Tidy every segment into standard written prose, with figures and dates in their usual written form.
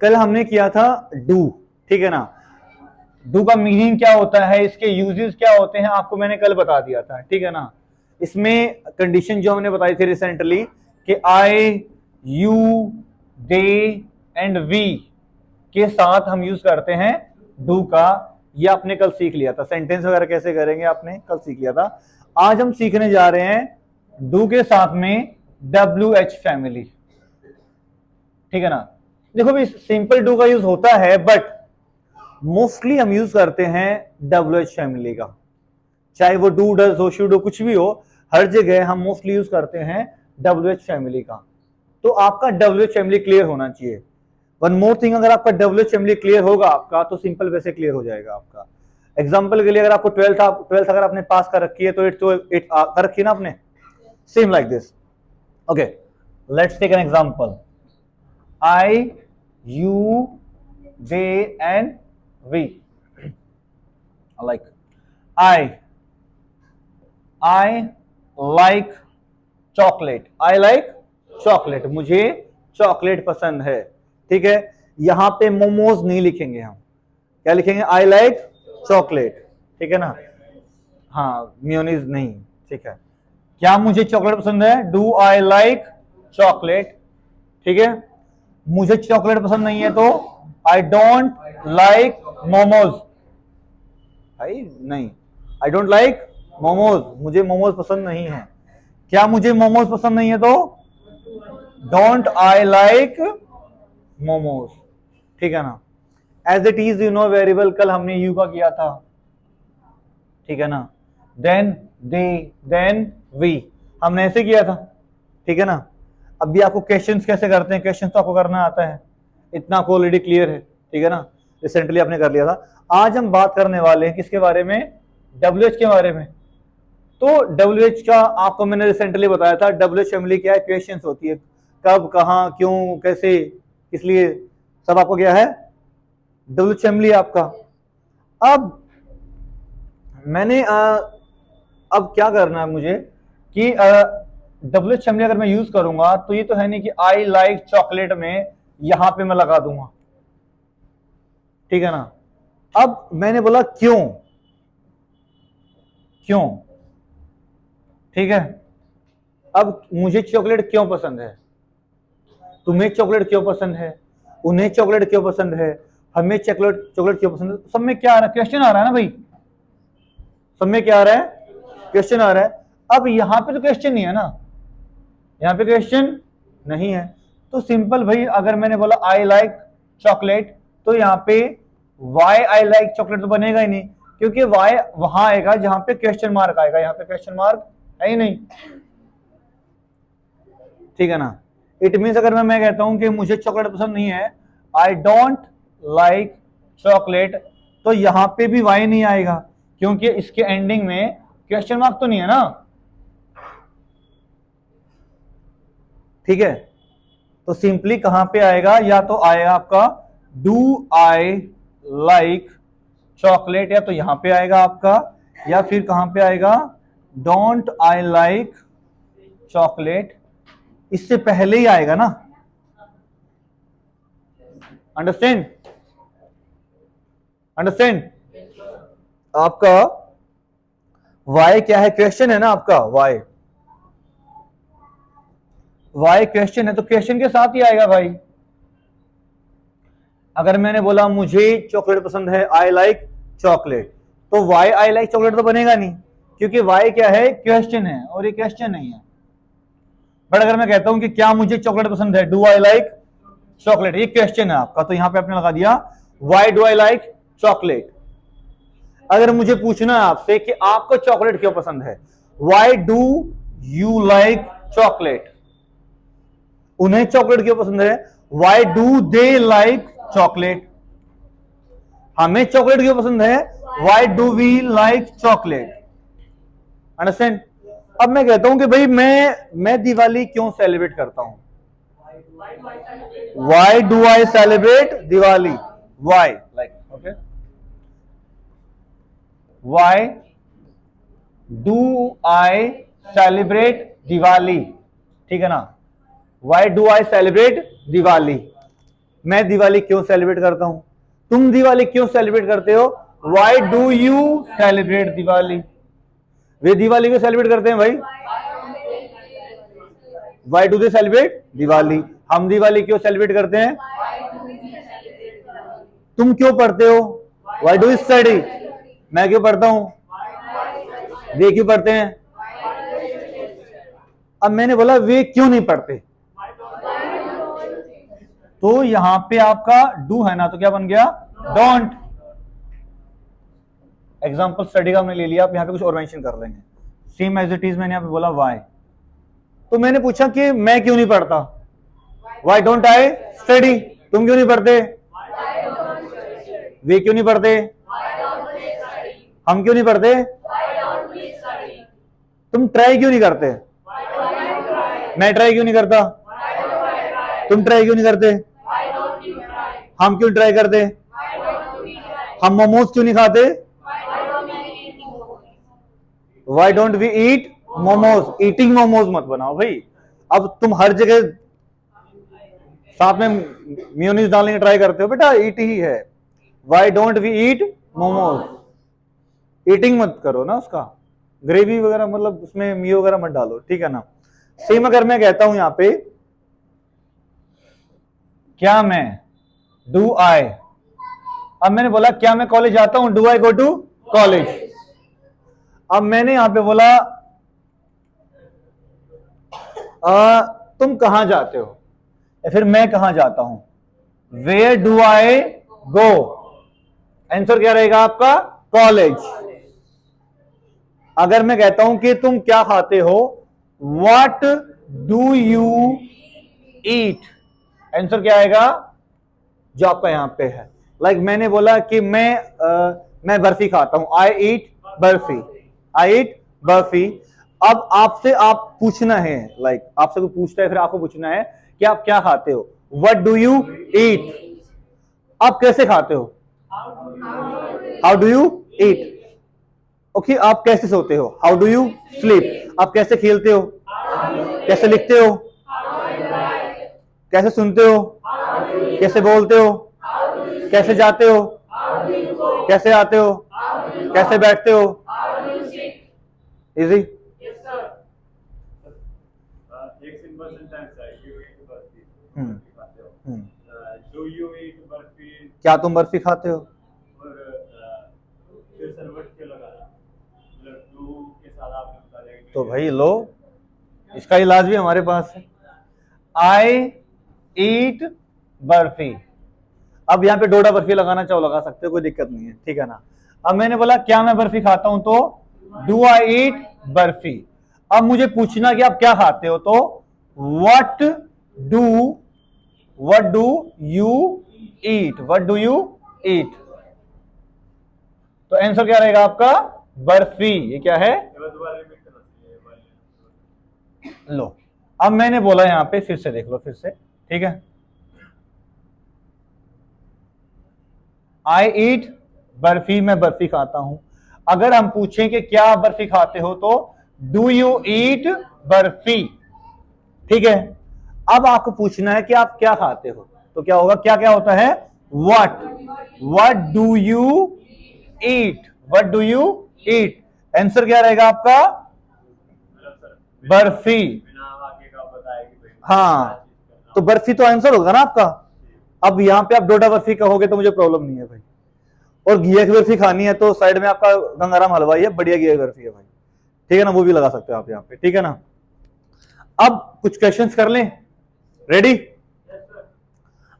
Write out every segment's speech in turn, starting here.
कल हमने किया था डू, ठीक है ना। डू का मीनिंग क्या होता है, इसके यूजेस क्या होते हैं, आपको मैंने कल बता दिया था, ठीक है ना। इसमें कंडीशन जो हमने बताई थी रिसेंटली कि आई, यू, दे एंड वी के साथ हम यूज करते हैं डू का। ये आपने कल सीख लिया था, सेंटेंस वगैरह कैसे करेंगे आपने कल सीख लिया था। आज हम सीखने जा रहे हैं डू के साथ में WH फैमिली, ठीक है ना। देखो भी सिंपल डू का यूज होता है, बट मोस्टली हम यूज करते हैं WH फैमिली का। चाहे वो डू, डज हो, शुड हो, कुछ भी हो, हर जगह हम मोस्टली यूज करते हैं WH फैमिली का। तो आपका WH फैमिली क्लियर होना चाहिए। वन मोर थिंग, अगर आपका WH फैमिली क्लियर होगा आपका, तो सिंपल वैसे क्लियर हो जाएगा आपका। एग्जाम्पल के लिए, अगर आपको 12th अगर आपने पास कर रखी है तो 8 कर रखी है ना आपने, same like this. Okay, let's take an example. I, you, they and we. Like I like chocolate. I like chocolate, मुझे चॉकलेट पसंद है, ठीक है। यहां पे मोमोज नहीं लिखेंगे हम, क्या लिखेंगे, आई लाइक चॉकलेट, ठीक है ना। हाँ, मेयोनीज नहीं, ठीक है। क्या मुझे चॉकलेट पसंद है, डू आई लाइक चॉकलेट, ठीक है। मुझे चॉकलेट पसंद नहीं है तो आई डोंट लाइक मोमोज। भाई नहीं, आई डोंट लाइक मोमोज, मुझे मोमोज पसंद नहीं है। क्या मुझे मोमोज पसंद नहीं है तो डोंट आई लाइक मोमोज, ठीक है ना। As it is you know very well, कल हमने यू का किया था, ठीक है ना। देन दे, देन वी, हमने ऐसे किया था, ठीक है ना। अभी आपको क्वेश्चंस कैसे करते हैं, क्वेश्चंस तो आपको करना आता है, इतना आपको ऑलरेडी क्लियर है, ठीक है ना। रिसेंटली आपने कर लिया था। आज हम बात करने वाले हैं किसके बारे में, WH के बारे में। तो WH का आपको मैंने रिसेंटली बताया था, WH फैमिली क्या है, क्वेश्चंस होती है, कब, कहां, क्यों, कैसे, इसलिए सब आपको क्या है, WH फैमिली आपका। अब मैंने अब क्या करना है मुझे कि WH फैमिली अगर मैं यूज करूंगा तो ये तो है नहीं कि आई लाइक चॉकलेट में यहां पे मैं लगा दूंगा, ठीक है ना। अब मैंने बोला क्यों, क्यों, ठीक है। अब मुझे चॉकलेट क्यों पसंद है, तुम्हें चॉकलेट क्यों पसंद है, उन्हें चॉकलेट क्यों पसंद है, हमें चॉकलेट चॉकलेट क्यों पसंद है। सब में क्या आ रहा है, क्वेश्चन आ रहा है ना भाई, सब में क्या आ रहा है, क्वेश्चन आ रहा है। अब यहां पे तो क्वेश्चन नहीं है ना, यहां पे क्वेश्चन नहीं है, तो सिंपल भाई, अगर मैंने बोला आई लाइक चॉकलेट तो यहां पे वाई आई लाइक चॉकलेट तो बनेगा ही नहीं, क्योंकि वाई वहां आएगा जहां पे क्वेश्चन मार्क आएगा, यहां पे क्वेश्चन मार्क है ही नहीं, ठीक है ना। इट मीन्स अगर मैं कहता हूं कि मुझे चॉकलेट पसंद नहीं है, आई डोंट लाइक चॉकलेट, तो यहां पे भी वाई नहीं आएगा, क्योंकि इसके एंडिंग में क्वेश्चन मार्क तो नहीं है ना, ठीक है। तो सिंपली कहां पे आएगा, या तो आएगा आपका डू आई लाइक चॉकलेट, या तो यहां पे आएगा आपका, या फिर कहां पे आएगा, डोंट आई लाइक चॉकलेट, इससे पहले ही आएगा ना। Understand, understand. आपका वाई क्या है, क्वेश्चन है ना आपका, वाई वाई क्वेश्चन है, तो क्वेश्चन के साथ ही आएगा भाई। अगर मैंने बोला मुझे चॉकलेट पसंद है, आई लाइक चॉकलेट, तो वाई आई लाइक चॉकलेट तो बनेगा नहीं, क्योंकि वाई क्या है, क्वेश्चन है, और ये क्वेश्चन नहीं है। बट अगर मैं कहता हूं कि क्या मुझे चॉकलेट पसंद है, डू आई लाइक चॉकलेट, ये क्वेश्चन है आपका, तो यहां पे आपने लगा दिया why do I like chocolate. अगर मुझे पूछना है आपसे कि आपको चॉकलेट क्यों पसंद है, why do you like chocolate, उन्हें चॉकलेट क्यों पसंद है, why do they like chocolate, हमें चॉकलेट क्यों पसंद है, why do we like chocolate. Understand. अब मैं कहता हूं कि भाई मैं दिवाली क्यों सेलिब्रेट करता हूं, why do I celebrate Diwali, why like, okay, why do I celebrate Diwali, ठीक है ना, why do I celebrate Diwali. मैं दिवाली क्यों सेलिब्रेट करता हूं? तुम दिवाली क्यों सेलिब्रेट करते हो? Why do you celebrate Diwali? वे दिवाली क्यों सेलिब्रेट करते हैं भाई? Why do they celebrate Diwali? हम दिवाली क्यों सेलिब्रेट करते हैं? तुम क्यों पढ़ते हो? Why do study? मैं क्यों पढ़ता हूं? वे क्यों पढ़ते हैं? अब मैंने बोला वे क्यों नहीं पढ़ते, तो यहां पे आपका डू है ना, तो क्या बन गया? डोंट। एग्जाम्पल स्टडी का हमने ले लिया, आप यहां पे कुछ और मेंशन कर लेंगे। सेम एज इट इज मैंने यहां पे बोला वाई, तो मैंने पूछा कि मैं क्यों नहीं पढ़ता, वाई डोंट आई स्टडी? तुम क्यों नहीं पढ़ते? वे क्यों नहीं पढ़ते? हम क्यों नहीं पढ़ते? तुम ट्राई क्यों नहीं करते? मैं ट्राई क्यों नहीं करता? तुम ट्राई क्यों नहीं करते? हम क्यों ट्राई करते? हम मोमोज क्यों नहीं खाते? Why don't we eat momos? Eating momos मत बनाओ भाई। अब तुम हर जगह साथ में मेयोनीज डालने की ट्राई करते हो, बेटा ईट ही है। Why don't we eat momos? Eating मत करो ना उसका, ग्रेवी वगैरह मतलब उसमें मियो वगैरह मत डालो, ठीक है ना। सेम अगर मैं कहता हूं यहां पे क्या मैं, डू आई, अब मैंने बोला क्या मैं कॉलेज जाता हूं, do I go to college. अब मैंने यहां पे बोला तुम कहां जाते हो, या फिर मैं कहां जाता हूं, where do I go? Answer क्या रहेगा आपका? कॉलेज। अगर मैं कहता हूं कि तुम क्या खाते हो, what do you eat? Answer क्या आएगा जो आपका यहां पे है? लाइक मैंने बोला कि मैं बर्फी खाता हूं, आई ईट बर्फी, आई ईट बर्फी। अब आपसे आप पूछना है, लाइक आपसे कोई पूछता है, फिर आपको पूछना है कि आप क्या खाते हो, व्हाट डू यू ईट? आप कैसे खाते हो, how do you eat? Okay, आप कैसे सोते हो, हाउ डू यू स्लीप? आप कैसे खेलते हो, कैसे लिखते हो, कैसे सुनते हो, कैसे बोलते हो, कैसे जाते हो, कैसे आते हो, कैसे बैठते हो? इजी। एक सिंपल सेंटेंस है, यू ईट बर्फी, बर्फी खाते हो। Do you eat barfi? क्या तुम बर्फी खाते हो? और फिर सर्वट क्यों लगाना, मतलब डू के साथ आपने बता दिया कि तो भाई लो, इसका इलाज भी हमारे पास है। आई ईट बर्फी। अब यहाँ पे डोडा बर्फी लगाना चाहो लगा सकते हो, कोई दिक्कत नहीं है, ठीक है ना। अब मैंने बोला क्या मैं बर्फी खाता हूं, तो डू आई ईट बर्फी। अब मुझे पूछना कि आप क्या खाते हो, तो what do you eat, what do you eat? तो आंसर क्या रहेगा आपका? बर्फी। ये क्या है? दोबारा रिपीट करना चाहिए। लो, अब मैंने बोला यहां पे, फिर से देख लो, फिर से, ठीक है। आई ईट बर्फी, मैं बर्फी खाता हूं। अगर हम पूछें कि क्या आप बर्फी खाते हो, तो डू यू ईट बर्फी, ठीक है। अब आपको पूछना है कि आप क्या खाते हो, तो क्या होगा, क्या क्या होता है? What do you eat, what do you eat? Answer क्या रहेगा आपका? बर्फी। हाँ, तो बर्फी तो आंसर होगा ना आपका। अब यहां पे आप डोडा बर्फी कहोगे तो मुझे प्रॉब्लम नहीं है भाई, और घिया की बर्फी खानी है तो साइड में आपका गंगाराम हलवाई है, बढ़िया घिया की बर्फी है भाई, ठीक है ना, वो भी लगा सकते हो आप यहाँ पे, ठीक है ना। अब कुछ क्वेश्चंस कर लें, रेडी?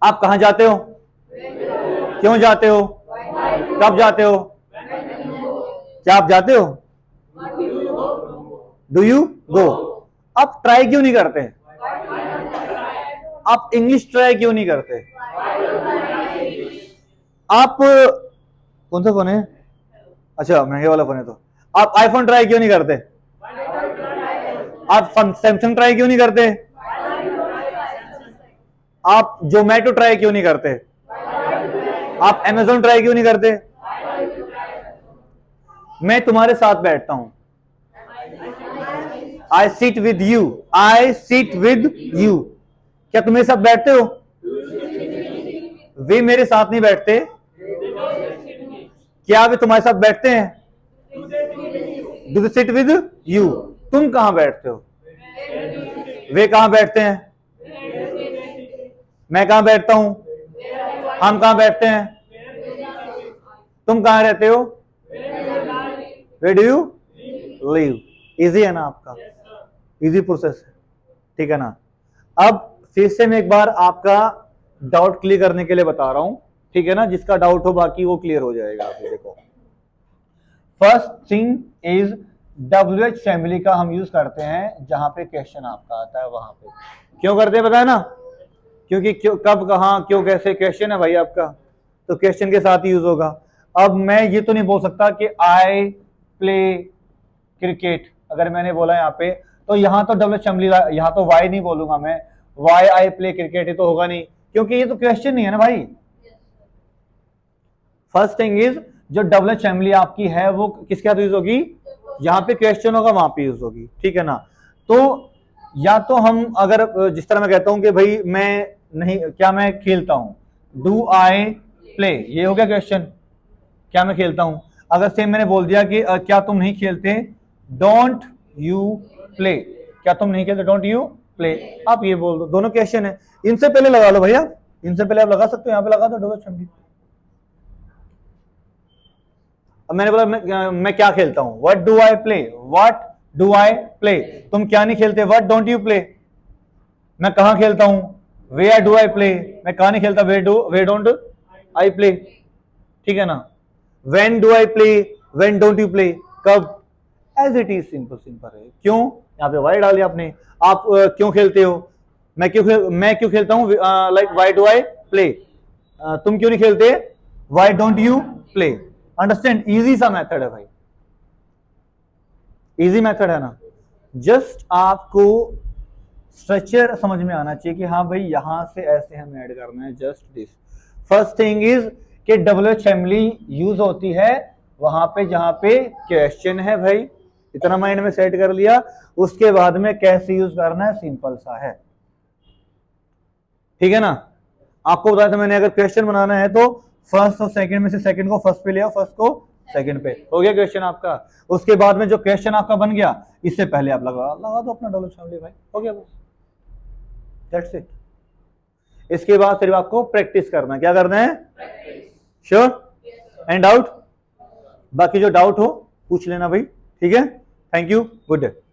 आप कहां जाते हो, क्यों जाते हो, कब जाते हो, क्या आप जाते हो, डू यू गो? आप ट्राई क्यों नहीं करते, आप इंग्लिश ट्राई क्यों नहीं करते, आप कौन सा फोन है, अच्छा महंगे वाला फोन है, तो आप आईफोन ट्राई क्यों नहीं करते, आप सैमसंग ट्राई क्यों नहीं करते, आप जोमेटो ट्राई क्यों नहीं करते, आप अमेजोन ट्राई क्यों नहीं करते? मैं तुम्हारे साथ बैठता हूं, I sit with you, I sit with you. क्या तुम मेरे साथ बैठते हो? वे मेरे साथ नहीं बैठते, क्या वे तुम्हारे साथ बैठते हैं? Do they sit with you? तुम कहां बैठते हो? वे कहां बैठते हैं? मैं कहां बैठता हूं? हम कहां बैठते हैं? तुम कहां रहते हो? Where do you live? Easy है ना आपका? इजी प्रोसेस है, ठीक है ना? अब फिर से मैं एक बार आपका डाउट क्लियर करने के लिए बता रहा हूं, ठीक है ना? जिसका डाउट हो बाकी वो क्लियर हो जाएगा। आप देखो, first thing is WH family का हम यूज करते हैं जहां पे क्वेश्चन आपका आता है वहां पे। क्यों करते हैं पता है ना? क्योंकि क्यों, कब, कहां, क्यों, कैसे क्वेश्चन है भाई आपका, तो क्वेश्चन के साथ ही यूज होगा। अब मैं ये तो नहीं बोल सकता कि आई प्ले क्रिकेट, अगर मैंने बोला यहाँ पे तो यहाँ तो WH फैमिली, यहाँ तो वाई नहीं बोलूंगा मैं, वाई आई प्ले क्रिकेट, ये तो होगा नहीं क्योंकि ये तो क्वेश्चन नहीं है ना भाई। फर्स्ट थिंग इज जो WH फैमिली आपकी है वो किसके साथ यूज होगी? जहां पे क्वेश्चन होगा वहां पे यूज होगी, ठीक है ना? तो या तो हम अगर जिस तरह मैं कहता हूं कि भाई मैं नहीं, क्या मैं खेलता हूं, डू आई प्ले, ये हो गया क्वेश्चन, क्या मैं खेलता हूं। अगर सेम मैंने बोल दिया कि क्या तुम नहीं खेलते, डोंट यू प्ले, क्या तुम नहीं खेलते, डोंट यू प्ले, आप ये बोल दो, दोनों क्वेश्चन है। इनसे पहले लगा लो भैया, इनसे पहले आप लगा सकते हो, यहां पे लगा दो WH फैमिली। अब मैंने बोला मैं क्या खेलता हूं, what do I play, what do I play, तुम क्या नहीं खेलते, व्हाट डोंट यू प्ले, मैं कहां खेलता हूं, वेयर डू आई प्ले, मैं कहां नहीं खेलता, वेयर डोंट आई प्ले, ठीक है ना? When do I play, when don't you play, कब, as it is, simple simple है। क्यों यहाँ पे वाई डाल दिया आपने, आप क्यों खेलते हो, मैं क्यों खेलता हूं, like why do I play, तुम क्यों नहीं खेलते, why don't you play. Understand? Easy सा मेथड है भाई, इजी मेथड है ना? जस्ट आपको स्ट्रक्चर समझ में आना चाहिए कि हाँ भाई यहां से ऐसे हमें ऐड करना है, just this. First thing is कि WH फैमिली यूज होती है वहां पे जहां पे क्वेश्चन है भाई, इतना माइंड में सेट कर लिया। उसके बाद में कैसे यूज करना है, सिंपल सा है, ठीक है ना? आपको बताया था मैंने, अगर क्वेश्चन बनाना है तो फर्स्ट और सेकंड में से सेकंड को फर्स्ट पे ले आओ, फर्स्ट को सेकंड पे, हो गया क्वेश्चन आपका। उसके बाद में जो क्वेश्चन आपका बन गया, इससे पहले आप लगा दो अपना WH फैमिली भाई, हो गया बस, दैट्स इट। इसके बाद सिर्फ आपको प्रैक्टिस करना है, क्या करना है? श्योर? And doubt? बाकी जो डाउट हो पूछ लेना भाई, ठीक है? Thank you, good day.